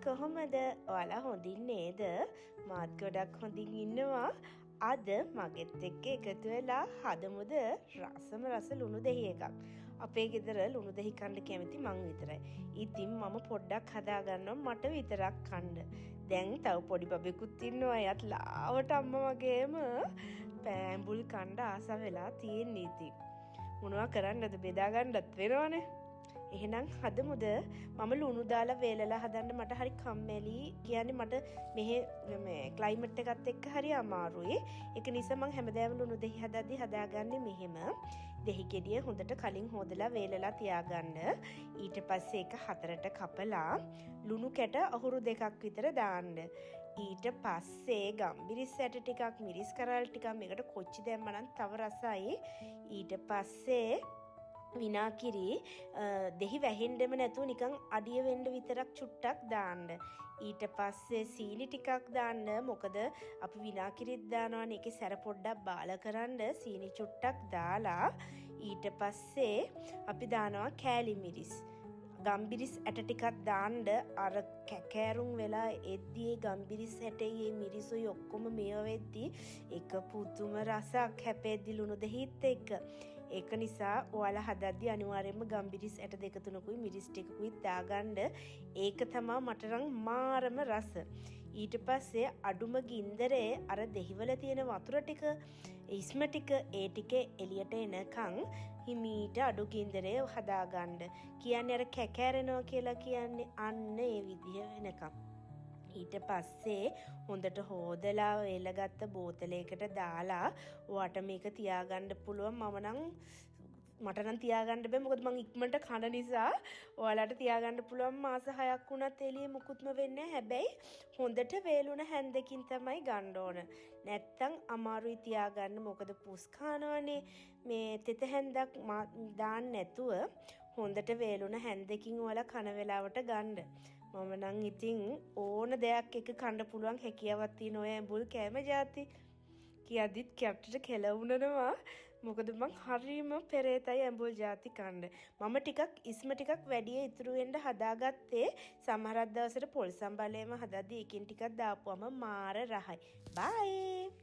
කොහොමද? ඔයාලා හොඳින් නේද? මාත් ගොඩක් හොඳින් ඉන්නවා. අද මගෙත් එක්ක එකතු වෙලා හදමුද රසම රස ලුණු දෙහි එකක්. අපේ ගෙදර ලුණු දෙහි කන්න කැමති මං විතරයි. ඉතින් මම පොඩ්ඩක් හදා ගන්නවා මට විතරක් කන්න. දැන් තව පොඩි බබෙකුත් ඉන්නවා. එයාත් ලාවට අම්මා වගේම පෑඹුල් කන්න ආස වෙලා තියෙන්නේ. ඉතින් මොනවා කරන්නද බෙදා ගන්නත් වෙනවනේ. එහෙනම් හදමුද? මම ලුණු දාලා වේලලා හදන්න මට හරි කම්මැලි. කියන්නේ මට මේ ක්ලයිමේට් එකත් එක්ක හරි අමාරුයි. ඒක නිසා මම හැමදාම ලුණු දෙහි හදද්දි හදාගන්නේ මෙහෙම. දෙහි ගෙඩිය හොඳට කලින් හොදලා වේලලා තියාගන්න. ඊට පස්සේ ඒක හතරට කපලා ලුණු කැට අහුරු දෙකක් විතර දාන්න. ඊට පස්සේ ගම්බිරිස් ඇට ටිකක් මිරිස් කරල් ටිකක් මේකට කොච්චි දැම්මනම් තව රසයි. ඊට පස්සේ විනාකිරි දෙහි වැහෙන්නෙම නැතුව නිකන් අඩිය වෙන්න විතරක් චුට්ටක් දාන්න. ඊට පස්සේ සීනි ටිකක් දාන්න. මොකද අපි විනාකිරිත් දානවනේ. ඒකේ සැර පොඩ්ඩක් බාල කරන්න සීනි චුට්ටක් දාලා ඊට පස්සේ අපි දානවා කෑලි මිරිස්. ගම්බිරිස් ඇට ටිකක් දාන්න. අර කැකෑරුම් වෙලා එද්දී ගම්බිරිස් ඇටේ මිරිසුයි ඔක්කොම මේව වෙද්දී එක පුදුම රසක් හැපෙද්දි ලුණු දෙහිත් එක්ක. ඒක නිසා ඔයාලා හදද්දි අනිවාර්යයෙන්ම ගම්බිරිස් ඇට දෙක තුනකුයි මිරිස් ටිකකුයි දාගන්න. ඒක තමයි මටනම් මාරම රස. ඊට පස්සේ අඩුම ගින්දරේ අර දෙහිවල තියෙන වතුර ටික ඉස්ම ටික ඒ ටික එළියට එනකන් හිමීට අඩු ගින්දරේ හදාගන්න. කියන්නේ අර කැකෑරෙනවා කියලා කියන්නේ අන්න ඒ විදිය වෙනකම්. ඊට පස්සේ හොඳට හොදලා වෙලගත්ත බෝතලයකට දාලා ඔයාට මේක තියාගන්න පුළුවන්. මට නම් තියාගන්න බෑ. මොකද මං ඉක්මනට කන නිසා. ඔයාලට තියාගන්න පුළුවන් මාස 6ක් වුණත් එළියේ මුකුත්ම වෙන්නේ නැහැ. හැබැයි හොඳට වේලුණ හැන්දකින් තමයි ගන්න ඕන. නැත්තම් අමාරුයි තියාගන්න. මොකද පුස් කනවනේ. මේ තෙත හැන්දක් දාන්න නැතුව හොඳට වේලුණ හැන්දකින් ඔයාලා කන වෙලාවට ගන්න. මම නම් ඉතින් ඕන දෙයක් එක කන්න පුළුවන් හැකියාවක් තියෙන ඔය ඇඹුල් කෑම જાති. කියද්දිත් කැප්ටට කෙලවුණනවා. මොකද මං හරීම පෙරේතයි ඇඹුල් જાති කන්න. මම ටිකක් ඉස්ම ටිකක් වැඩි ඉතුරු වෙන්න හදාගත්තේ. සමහරක් දවසට පොල් සම්බලේම හදද්දි එකින් ටිකක් දාපුවම මාර රහයි. බයි.